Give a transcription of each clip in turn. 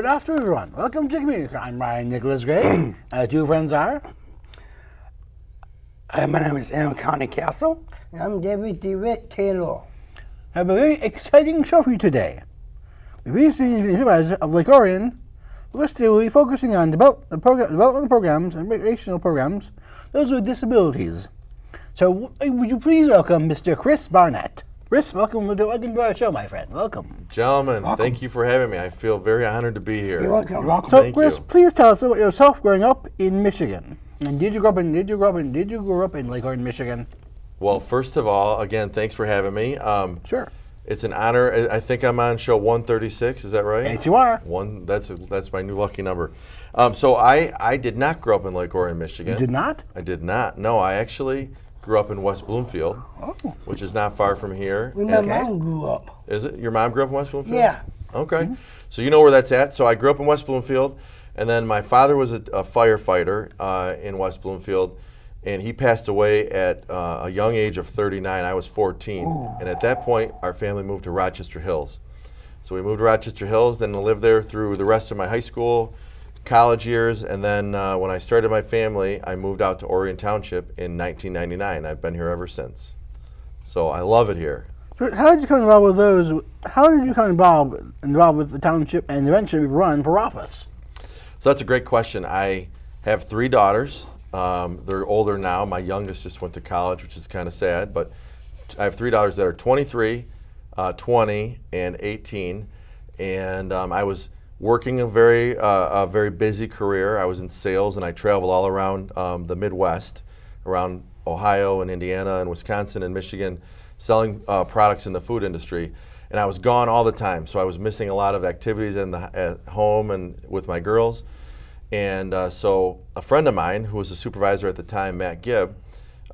Good afternoon, everyone. Welcome to Community. I'm Ryan Nicholas Gray. Two friends are. My name is Aaron County Castle. And I'm DeWitt Taylor. I have a very exciting show for you today. We recently the Supervisor of Lake Orion. We're still focusing on development programs and recreational programs, those with disabilities. So, would you please welcome Mr. Chris Barnett? Chris, welcome to our show, my friend. Welcome. Gentlemen, thank you for having me. I feel very honored to be here. You're welcome. So, Chris, please tell us about yourself growing up in Michigan. And did you grow up in Lake Orion, Michigan? Well, first of all, again, thanks for having me. Sure. It's an honor. I think I'm on show 136. Is that right? Yes, you are. That's my new lucky number. So I did not grow up in Lake Orion, Michigan. You did not? I did not. No, I actually grew up in West Bloomfield, which is not far from here. Where my mom grew up. Is it? Your mom grew up in West Bloomfield? Yeah. Okay. Mm-hmm. So you know where that's at. So I grew up in West Bloomfield, and then my father was a firefighter in West Bloomfield, and he passed away at a young age of 39. I was 14. Ooh. And at that point, our family moved to Rochester Hills. So we moved to Rochester Hills and lived there through the rest of my high school, college years, and then when I started my family, I moved out to Orion Township in 1999. I've been here ever since. So I love it here. So how did you come involved with those? How did you come involved with the township and eventually run for office? So that's a great question. I have 3 daughters. They're older now. My youngest just went to college, which is kind of sad, but I have 3 daughters that are 23, 20, and 18. And I was working a very busy career. I was in sales, and I traveled all around the Midwest, around Ohio and Indiana and Wisconsin and Michigan, selling products in the food industry. And I was gone all the time, so I was missing a lot of activities at home and with my girls. And so a friend of mine, who was a supervisor at the time, Matt Gibb,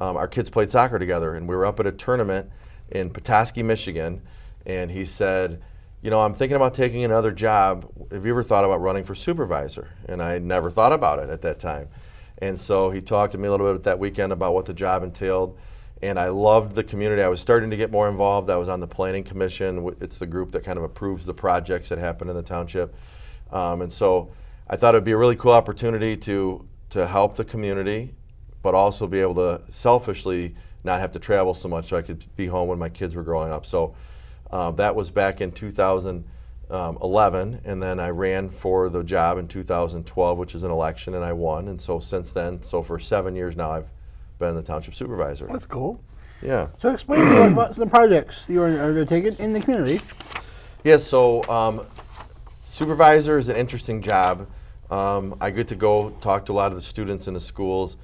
our kids played soccer together, and we were up at a tournament in Petoskey, Michigan, and he said, you know, I'm thinking about taking another job. Have you ever thought about running for supervisor? And I never thought about it at that time. And so he talked to me a little bit that weekend about what the job entailed, and I loved the community. I was starting to get more involved. I was on the planning commission. It's the group that kind of approves the projects that happen in the township. And so I thought it would be a really cool opportunity to help the community, but also be able to selfishly not have to travel so much so I could be home when my kids were growing up. So that was back in 2011, and then I ran for the job in 2012, which is an election, and I won. And so since then, for 7 years now, I've been the township supervisor. That's cool. Yeah. So explain to us about the projects you are undertaking in the community. Yeah, so supervisor is an interesting job. I get to go talk to a lot of the students in the schools,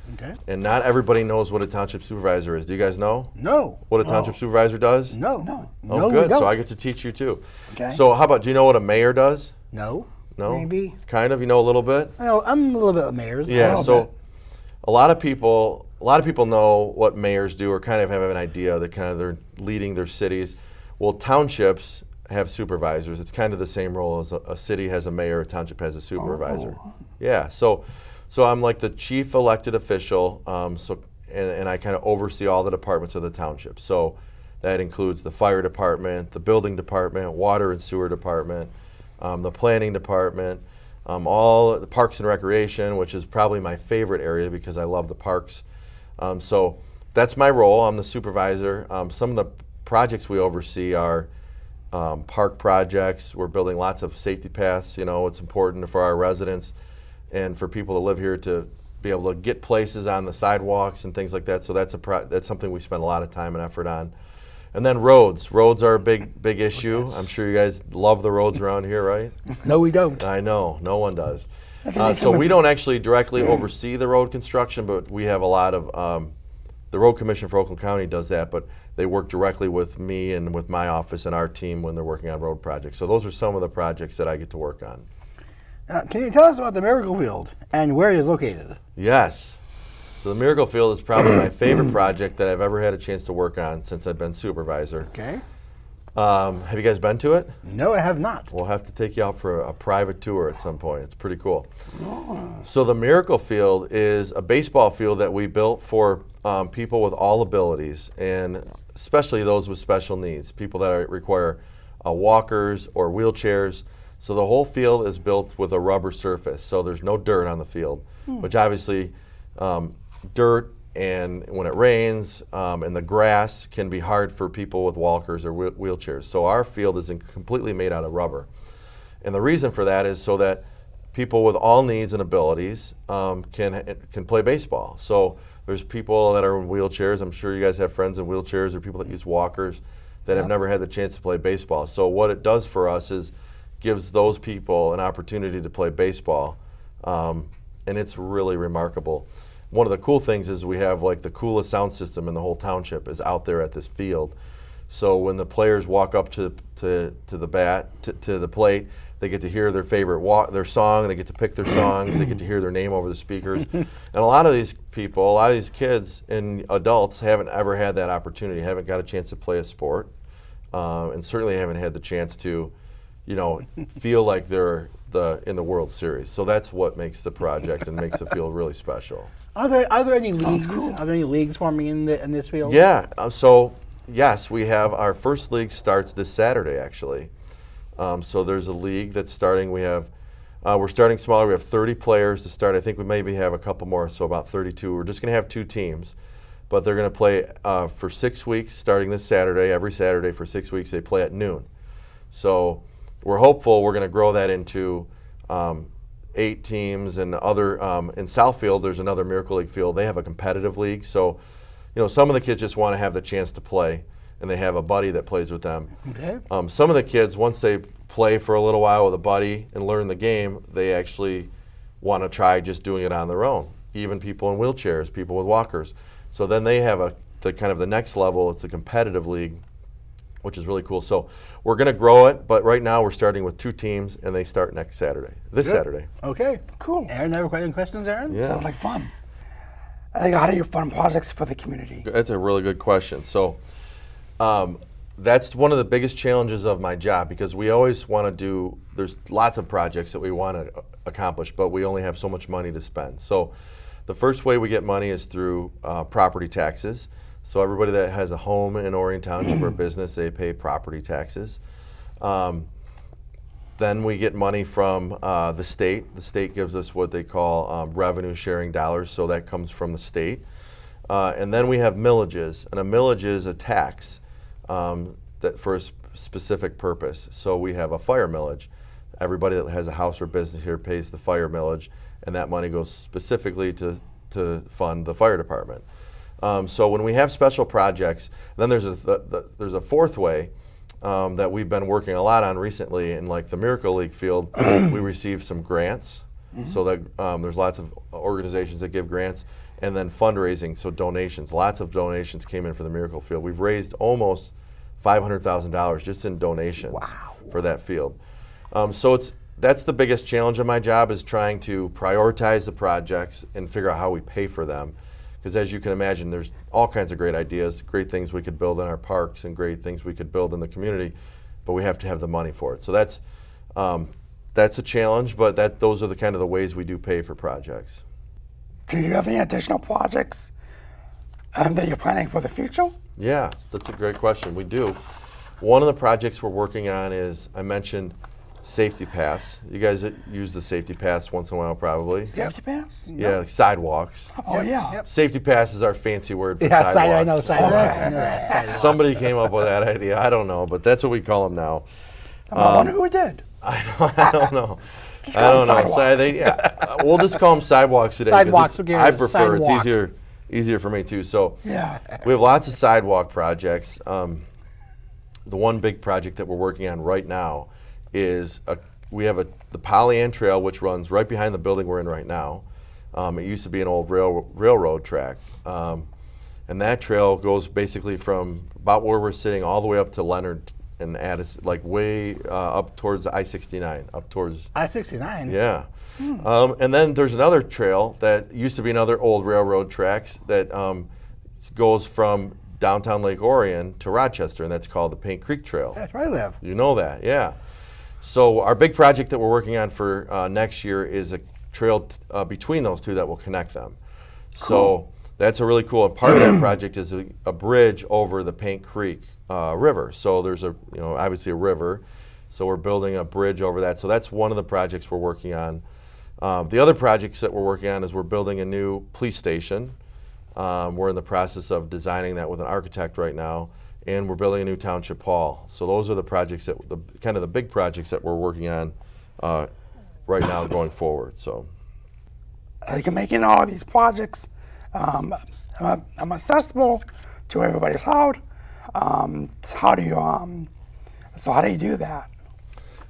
and not everybody knows what a township supervisor is. Do you guys know? No. What a township supervisor does? No. Oh, good. So I get to teach you too. Okay. So how about, do you know what a mayor does? No. No? Maybe. Kind of? You know a little bit? I know, I'm a little bit of mayors. Yeah, so a lot of people know what mayors do or kind of have an idea that kind of they're leading their cities. Well, townships have supervisors. It's kind of the same role as a city has a mayor, a township has a supervisor. Yeah, so I'm like the chief elected official, and I kind of oversee all the departments of the township. So that includes the fire department, the building department, water and sewer department, the planning department, all the parks and recreation, which is probably my favorite area because I love the parks. So that's my role. I'm the supervisor. Some of the projects we oversee are park projects. We're building lots of safety paths. You know, it's important for our residents and for people to live here to be able to get places on the sidewalks and things like that. So that's something we spend a lot of time and effort on. And then roads. Roads are a big issue. I'm sure you guys love the roads around here, right? No, we don't. I know, no one does. So we don't actually directly oversee the road construction, but we have a lot of, the Road Commission for Oakland County does that, but they work directly with me and with my office and our team when they're working on road projects. So those are some of the projects that I get to work on. Can you tell us about the Miracle Field and where it is located? Yes. So the Miracle Field is probably my favorite project that I've ever had a chance to work on since I've been supervisor. Okay. Have you guys been to it? No, I have not. We'll have to take you out for a private tour at some point. It's pretty cool. Oh. So the Miracle Field is a baseball field that we built for people with all abilities, and especially those with special needs, people that require walkers or wheelchairs. So the whole field is built with a rubber surface, so there's no dirt on the field, which obviously dirt and when it rains and the grass can be hard for people with walkers or wheelchairs. So our field is completely made out of rubber. And the reason for that is so that people with all needs and abilities can play baseball. So there's people that are in wheelchairs. I'm sure you guys have friends in wheelchairs or people that use walkers that have never had the chance to play baseball. So what it does for us is gives those people an opportunity to play baseball, and it's really remarkable. One of the cool things is we have like the coolest sound system in the whole township is out there at this field. So when the players walk up to the plate, they get to hear their favorite their song. They get to pick their songs. They get to hear their name over the speakers. And a lot of these people, a lot of these kids and adults haven't ever had that opportunity. Haven't got a chance to play a sport, and certainly haven't had the chance to, feel like they're in the World Series. So that's what makes the project and makes it feel really special. Are there any leagues? Are there any leagues forming in this field? Yeah. So yes, we have our first league starts this Saturday actually. So there's a league that's starting. We're starting smaller. We have 30 players to start. I think we maybe have a couple more, so about 32. We're just going to have 2 teams, but they're going to play for 6 weeks starting this Saturday. Every Saturday for 6 weeks they play at noon. So we're hopeful we're going to grow that into 8 teams and other. In Southfield, there's another Miracle League field. They have a competitive league. So, some of the kids just want to have the chance to play, and they have a buddy that plays with them. Okay. Some of the kids, once they play for a little while with a buddy and learn the game, they actually want to try just doing it on their own. Even people in wheelchairs, people with walkers. So then they have the next level. It's a competitive league, which is really cool. So we're going to grow it, but right now we're starting with 2 teams, and they start next Saturday. This Saturday. Okay. Cool. Aaron, have any questions, Aaron? Yeah. Sounds like fun. I think how do you fund projects for the community? That's a really good question. So that's one of the biggest challenges of my job, because we always want to do, there's lots of projects that we want to accomplish, but we only have so much money to spend. So the first way we get money is through property taxes. So everybody that has a home in Orion Township or business, they pay property taxes. Then we get money from the state. The state gives us what they call revenue sharing dollars, so that comes from the state. And then we have millages, and a millage is a tax that for a specific purpose. So we have a fire millage. Everybody that has a house or business here pays the fire millage, and that money goes specifically to fund the fire department. So when we have special projects, then there's a fourth way that we've been working a lot on recently. In like the Miracle League field, we receive some grants. So that there's lots of organizations that give grants, and then fundraising, so donations. Lots of donations came in for the Miracle Field. We've raised almost $500,000 just in donations for that field. So that's the biggest challenge of my job, is trying to prioritize the projects and figure out how we pay for them. Because as you can imagine, there's all kinds of great ideas, great things we could build in our parks and great things we could build in the community, but we have to have the money for it. So that's a challenge, but those are the kind of the ways we do pay for projects. Do you have any additional projects that you're planning for the future? Yeah, that's a great question. We do. One of the projects we're working on is, I mentioned safety paths. You guys use the safety paths once in a while, probably. Safety pass? Yeah, like sidewalks. Oh, yeah. Yep. Safety pass is our fancy word for Yeah, sidewalks. I know sidewalks. I know that, sidewalks. Somebody came up with that idea. I don't know, but that's what we call them now. I wonder who did. I don't know. Just call them sidewalks. We'll just call them sidewalks today. 'Cause Sidewalks, it's- okay, I prefer. sidewalk. It's easier for me too. So Yeah. we have lots of sidewalk projects. The one big project that we're working on right now is we have the Pollyant Trail, which runs right behind the building we're in right now. It used to be an old railroad track, and that trail goes basically from about where we're sitting all the way up to Leonard and Addis, like way up towards I-69, up towards I-69. yeah. And then there's another trail that used to be another old railroad tracks that goes from downtown Lake Orion to Rochester, and that's called the Paint Creek Trail. That's where I live. You know that, yeah. So our big project that we're working on for next year is a trail between those two that will connect them. So that's a really cool, and part of that project is a bridge over the Paint Creek River. So there's obviously a river. So we're building a bridge over that. So that's one of the projects we're working on. The other projects that we're working on is we're building a new police station. We're in the process of designing that with an architect right now, and we're building a new township hall. So those are the projects that, kind of the big projects that we're working on right now going forward. So, Like making all these projects, I'm accessible to everybody's house. So how do you do that?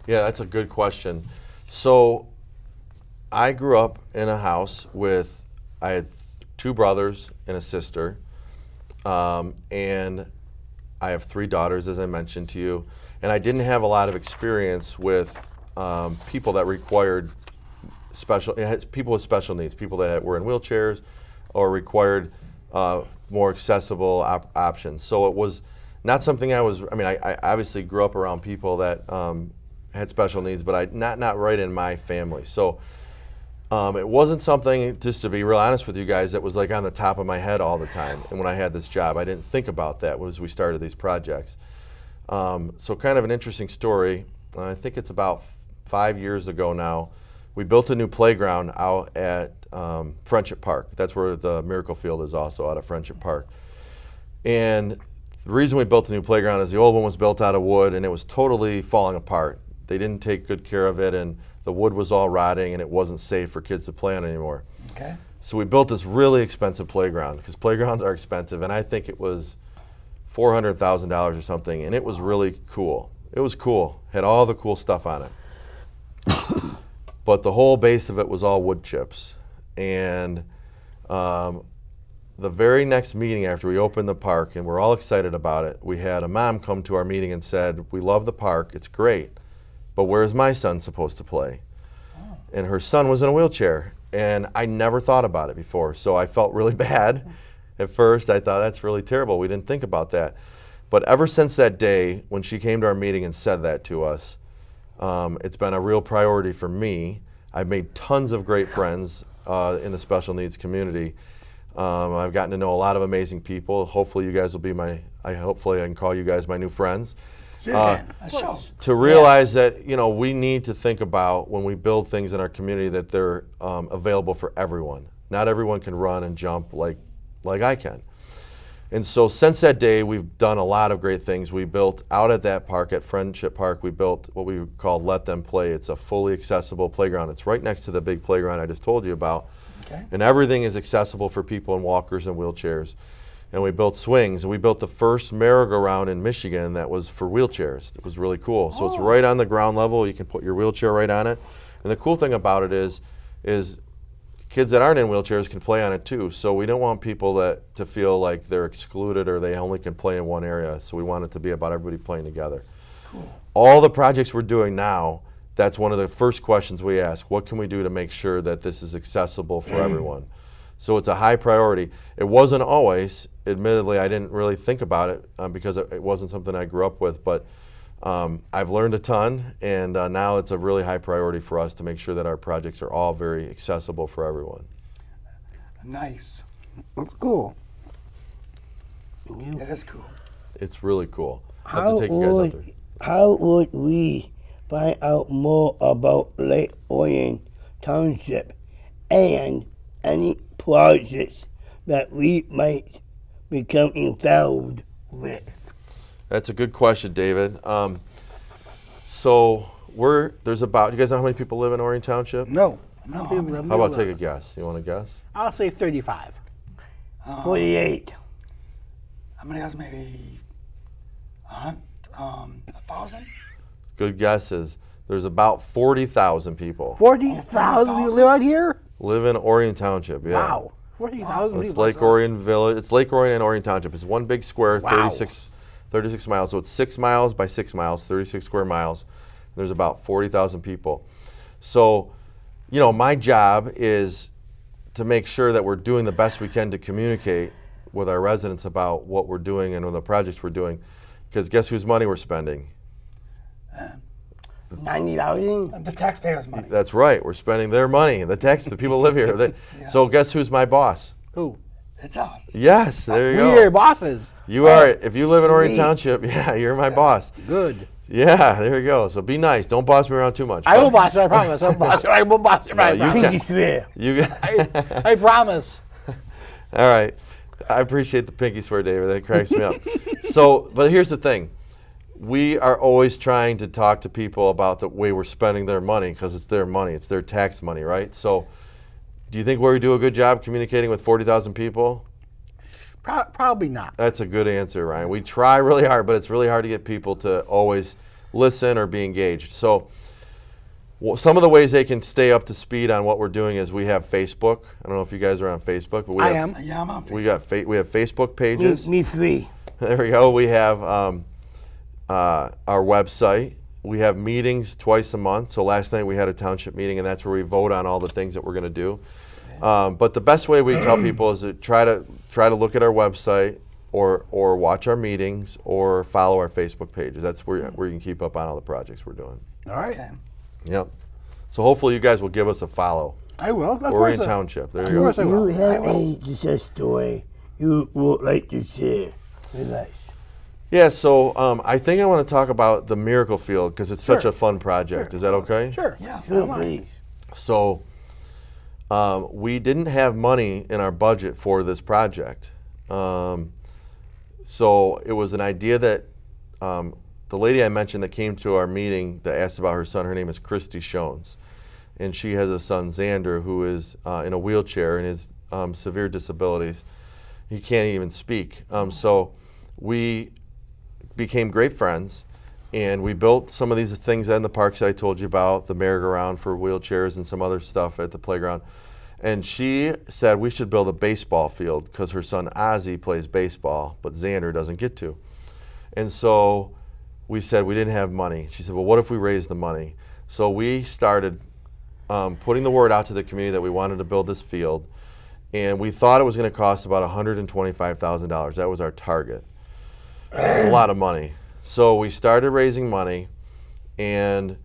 yeah, that's a good question. So I grew up in a house with, I had 2 brothers and a sister, and I have 3 daughters, as I mentioned to you, and I didn't have a lot of experience with people that required people with special needs, people that were in wheelchairs or required more accessible options. So it was not something I obviously grew up around people that had special needs, but not right in my family. So it wasn't something, just to be real honest with you guys, that was like on the top of my head all the time. And when I had this job, I didn't think about that as we started these projects. So kind of an interesting story. I think it's about 5 years ago now. We built a new playground out at Friendship Park. That's where the Miracle Field is, also out of Friendship Park. And the reason we built a new playground is the old one was built out of wood and it was totally falling apart. They didn't take good care of it, and the wood was all rotting and it wasn't safe for kids to play on anymore. Okay. So we built this really expensive playground, because playgrounds are expensive, and I think it was $400,000 or something, and it was really cool. It was cool, had all the cool stuff on it. But the whole base of it was all wood chips. And the very next meeting after we opened the park, and we're all excited about it, we had a mom come to our meeting and said, "We love the park, it's great, but where's my son supposed to play?" Oh. And her son was in a wheelchair, and I never thought about it before, so I felt really bad. At first, I thought, that's really terrible, we didn't think about that. But ever since that day, when she came to our meeting and said that to us, it's been a real priority for me. I've made tons of great friends in the special needs community. I've gotten to know a lot of amazing people. Hopefully you guys will be hopefully I can call you guys my new friends. To realize that, we need to think about, when we build things in our community, that they're available for everyone. Not everyone can run and jump like I can. And so since that day, we've done a lot of great things. We built out at that park, at Friendship Park, we built what we call Let Them Play. It's a fully accessible playground. It's right next to the big playground I just told you about. Okay. And everything is accessible for people in walkers and wheelchairs. And we built swings, and we built the first merry-go-round in Michigan that was for wheelchairs. It was really cool. So it's right on the ground level. You can put your wheelchair right on it. And the cool thing about it is kids that aren't in wheelchairs can play on it too. So we don't want people to feel like they're excluded or they only can play in one area. So we want it to be about everybody playing together. Cool. All the projects we're doing now, that's one of the first questions we ask. What can we do to make sure that this is accessible for everyone? So it's a high priority. It wasn't always. Admittedly, I didn't really think about it because it wasn't something I grew up with. But I've learned a ton, and now it's a really high priority for us to make sure that our projects are all very accessible for everyone. Nice. That's cool. That is cool. It's really cool. I'll have to take you guys out there. How would we find out more about Lake Orion Township and any projects that we might become involved with? That's a good question, David. So there's about, you guys know how many people live in Orion Township? No. How about take a guess? You want to guess? I'll say 35. 48. I'm gonna guess maybe 1,000. Good guesses. There's about 40,000 people 40,000 you live out here? live in Orion Township. Yeah. Wow. 40,000 It's people. Lake Orion Village. It's Lake Orion and Orion Township. It's one big square, Wow. 36 miles. So it's 6 miles by 6 miles, 36 square miles. There's about 40,000 people. So, my job is to make sure that we're doing the best we can to communicate with our residents about what we're doing and the projects we're doing. Because guess whose money we're spending? $90,000? The taxpayers' money. That's right. We're spending their money. The people live here. So guess who's my boss? Who? It's us. Yes, there you go. We're your bosses. You are. If you live in Orion Township, yeah, you're my boss. Good. Yeah, there you go. So be nice. Don't boss me around too much. I will boss you, I promise. I will boss you, I you promise. Pinky swear. You. I promise. All right. I appreciate the pinky swear, David. That cracks me up. So, but here's the thing. We are always trying to talk to people about the way we're spending their money because it's their money. It's their tax money, right? So do you think we do a good job communicating with 40,000 people? Probably not. That's a good answer, Ryan. We try really hard, but it's really hard to get people to always listen or be engaged. So some of the ways they can stay up to speed on what we're doing is we have Facebook. I don't know if you guys are on Facebook, but we I have, am. Yeah, I'm on Facebook. we have Facebook pages. Me three. There we go. We have our website. We have meetings twice a month. So last night we had a township meeting, and that's where we vote on all the things that we're going to do. But the best way we tell people is to try to look at our website or watch our meetings or follow our Facebook pages. That's where you can keep up on all the projects we're doing. All right. Okay. Yep. So hopefully you guys will give us a follow. I will. Of Orion course. Township. There Of you go. course I You will. have a success story you would like to share with us. Yeah, so I think I want to talk about the Miracle Field because it's such Sure. a fun project. Is that okay? Sure. Yeah. Sure, please. So we didn't have money in our budget for this project. So it was an idea that the lady I mentioned that came to our meeting that asked about her son, her name is Christy Shones. And she has a son, Xander, who is in a wheelchair and has severe disabilities. He can't even speak. So we became great friends, and we built some of these things in the parks that I told you about, the merry-go-round for wheelchairs and some other stuff at the playground. And she said we should build a baseball field because her son Ozzy plays baseball, but Xander doesn't get to. And so we said we didn't have money. She said, well, what if we raised the money? So we started putting the word out to the community that we wanted to build this field, and we thought it was going to cost about $125,000. That was our target. It's a lot of money. So we started raising money, and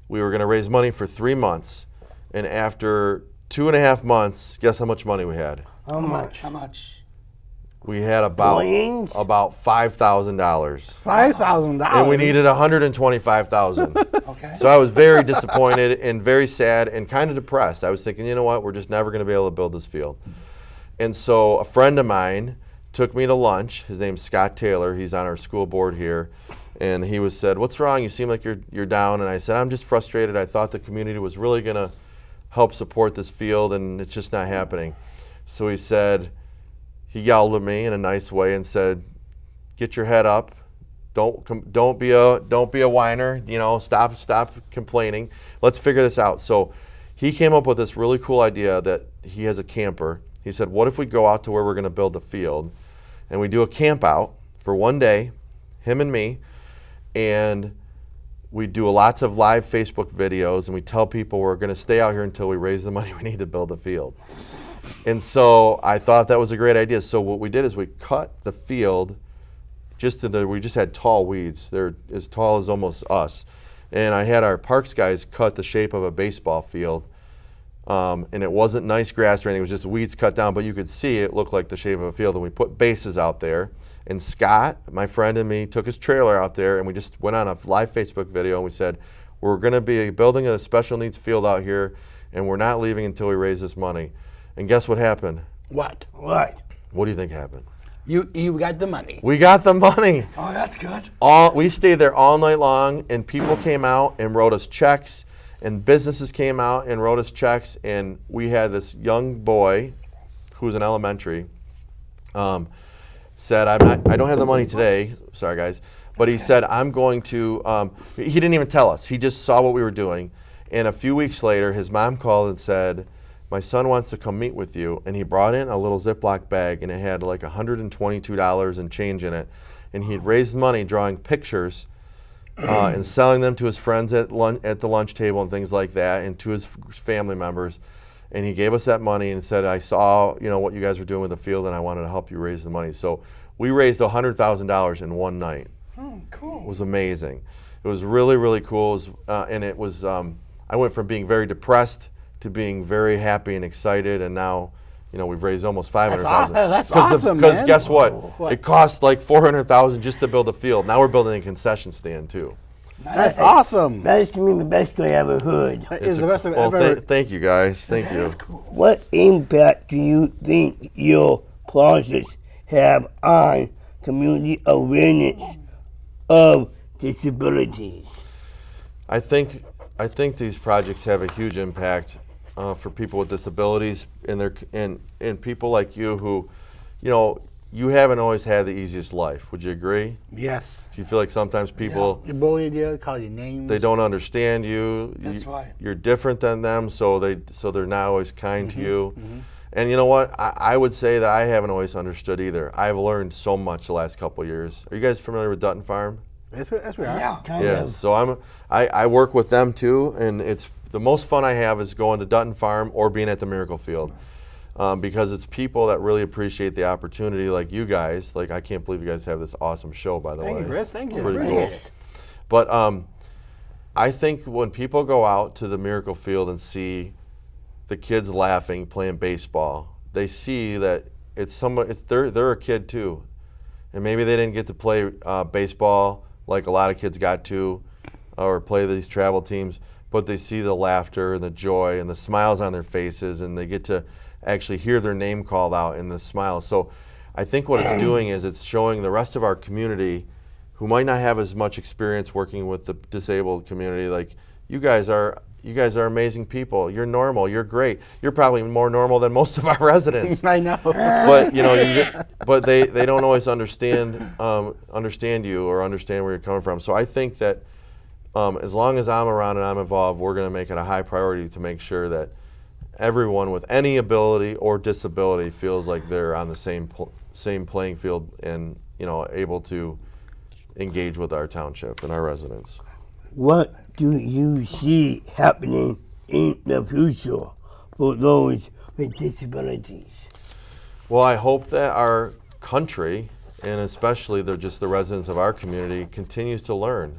we were going to raise money for 3 months. And after 2.5 months, guess how much money we had? How much? How much? We had about Coins? $5,000, $5,000. and we needed $125,000. Okay. So I was very disappointed and very sad and kind of depressed. I was thinking, you know what, we're just never going to be able to build this field. And so a friend of mine took me to lunch. His name's Scott Taylor. He's on our school board here. And he said, what's wrong? You seem like you're down. And I said, I'm just frustrated. I thought the community was really going to help support this field, and it's just not happening. So he said, he yelled at me in a nice way and said, get your head up. Don't be a whiner. You know, stop complaining. Let's figure this out. So he came up with this really cool idea that he has a camper. He said, what if we go out to where we're going to build the field, and we do a camp out for 1 day, him and me, and we do lots of live Facebook videos, and we tell people we're going to stay out here until we raise the money we need to build the field. And so I thought that was a great idea. So what we did is we cut the field we just had tall weeds. They're as tall as almost us. And I had our parks guys cut the shape of a baseball field. And it wasn't nice grass or anything. It was just weeds cut down, but you could see it looked like the shape of a field. And we put bases out there. And Scott, my friend, and me took his trailer out there, and we just went on a live Facebook video, and we said, we're going to be building a special needs field out here, and we're not leaving until we raise this money. And guess what happened? What? What? What do you think happened? You got the money. We got the money. Oh, that's good. We stayed there all night long, and people came out and wrote us checks, and businesses came out and wrote us checks, and we had this young boy who's in elementary said, I don't have the money today. Sorry, guys. But he said, I'm going to, he didn't even tell us. He just saw what we were doing. And a few weeks later, his mom called and said, my son wants to come meet with you. And he brought in a little Ziploc bag, and it had like $122 and change in it. And he'd raised money drawing pictures and selling them to his friends at the lunch table and things like that, and to his family members. And he gave us that money and said, I saw what you guys were doing with the field, and I wanted to help you raise the money. So we raised $100,000 in one night. Oh, cool. It was amazing. It was really, really cool. And it was, I went from being very depressed to being very happy and excited, and now, we've raised almost $500,000. That's awesome, Because man. guess what? What? It cost like $400,000 just to build a field. Now we're building a concession stand too. That's awesome. That's to me the best story I ever heard. That is the best I've Well, ever heard. thank you guys. Thank you. That's cool. What impact do you think your projects have on community awareness of disabilities? I think these projects have a huge impact for people with disabilities and people like you who, you haven't always had the easiest life. Would you agree? Yes. Do you feel like sometimes people You bullied you, call you names. they don't understand you? That's right. You're different than them, so they're not always kind to you. And you know what? I would say that I haven't always understood either. I've learned so much the last couple of years. Are you guys familiar with Dutton Farm? That's what we are. Yeah. Kind Yeah, of. so I work with them too, and it's the most fun I have is going to Dutton Farm or being at the Miracle Field, because it's people that really appreciate the opportunity, like you guys. Like, I can't believe you guys have this awesome show, by the way. Thank you, Chris. Thank you. Pretty Appreciate cool. it. But I think when people go out to the Miracle Field and see the kids laughing, playing baseball, they see that they're a kid too, and maybe they didn't get to play baseball like a lot of kids got to, or play these travel teams, but they see the laughter and the joy and the smiles on their faces, and they get to actually hear their name called out in the smiles. So I think what it's doing is it's showing the rest of our community who might not have as much experience working with the disabled community, like, you guys are amazing people. You're normal. You're great. You're probably more normal than most of our residents. I know. But but they don't always understand you or understand where you're coming from. So I think that as long as I'm around and I'm involved, we're going to make it a high priority to make sure that everyone with any ability or disability feels like they're on the same playing field and able to engage with our township and our residents. What do you see happening in the future for those with disabilities? Well, I hope that our country, and especially the residents of our community, continues to learn,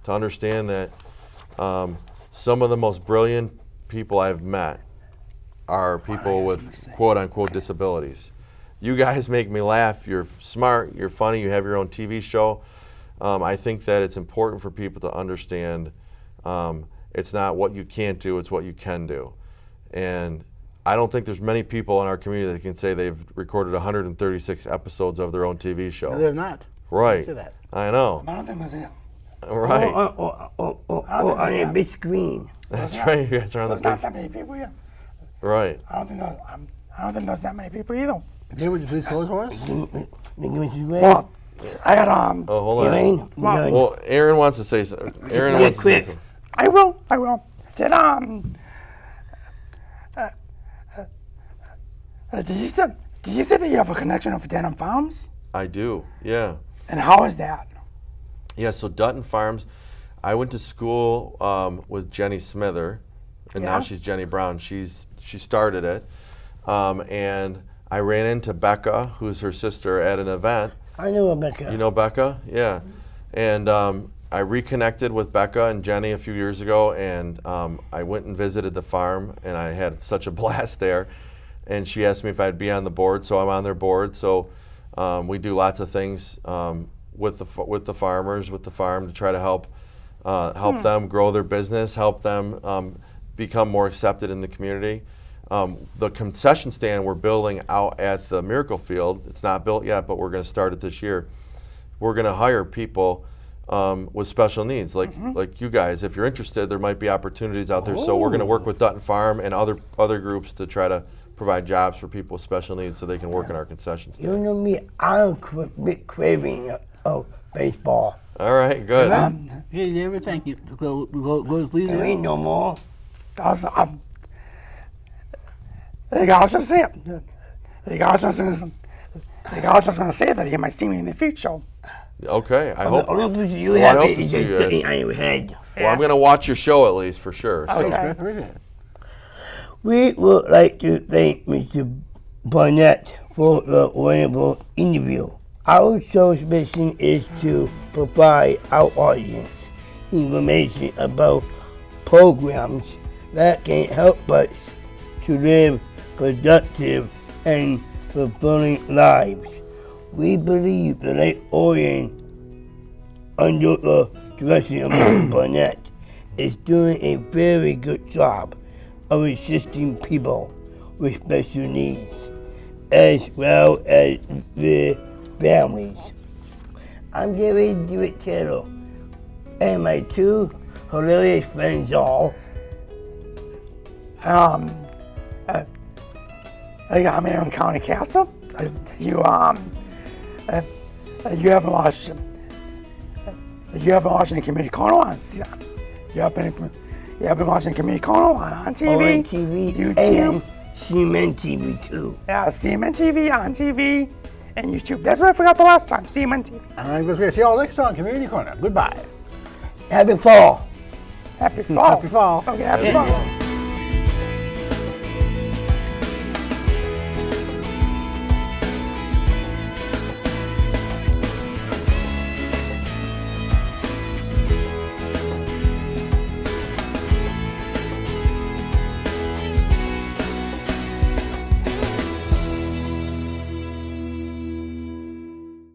to understand that some of the most brilliant people I've met are people with quote-unquote disabilities. You guys make me laugh. You're smart. You're funny. You have your own TV show. I think that it's important for people to understand it's not what you can't do, it's what you can do. And I don't think there's many people in our community that can say they've recorded 136 episodes of their own TV show. No, they're not. Right. Say that. I know. I don't think there's any. Right. On a big screen. That's right. You guys are on the There's not base. that many people here. Right. I don't think there's that many people either. David, would you please close for us? Well, I got Oh, hold on. Elaine, Well, Aaron wants to say something. Aaron wants to say quick. something. I will. I said, did you say that you have a connection with Denham Farms? I do. Yeah. And how is that? Yeah, so Dutton Farms, I went to school with Jenny Smither, and now Yeah. she's Jenny Brown. She started it, and I ran into Becca, who's her sister, at an event. I know Rebecca. You know Becca? Yeah. And I reconnected with Becca and Jenny a few years ago, and I went and visited the farm, and I had such a blast there. And she asked me if I'd be on the board, so I'm on their board. So we do lots of things with the farmers, with the farm, to try to help them grow their business, help them become more accepted in the community. The concession stand we're building out at the Miracle Field, it's not built yet, but we're going to start it this year. We're going to hire people with special needs, like you guys. If you're interested, there might be opportunities out there. So we're going to work with Dutton Farm and other groups to try to provide jobs for people with special needs so they can work in our concession stand. You know me, I'm a big craving of baseball. All right, good. Hey, David, thank you. Go, please. There ain't no more. I was just saying. I was just gonna say that you might see me in the future. Okay, I hope. The only person you Well, I have hope to is see a you guys. thing on your head. Well, I'm going to watch your show at least for sure. So. Okay. We would like to thank Mr. Barnett for the wonderful interview. Our show's mission is to provide our audience information about programs that can help us to live productive and fulfilling lives. We believe that Lake Orion, under the especially Mr. Barnett, is doing a very good job of assisting people with special needs, as well as their families. I'm Gary DeWitt, and my two hilarious friends are I'm Aaron County Castle. You haven't watched the Community Corner on. You have been watching Community Corner on TV, ONTV, YouTube, and CMN TV too. yeah, CMN TV on TV, and YouTube. That's what I forgot the last time. CMN TV. All right, let's see you all next time, Community Corner. Goodbye. Happy fall. Happy fall. Happy fall. Okay, happy fall.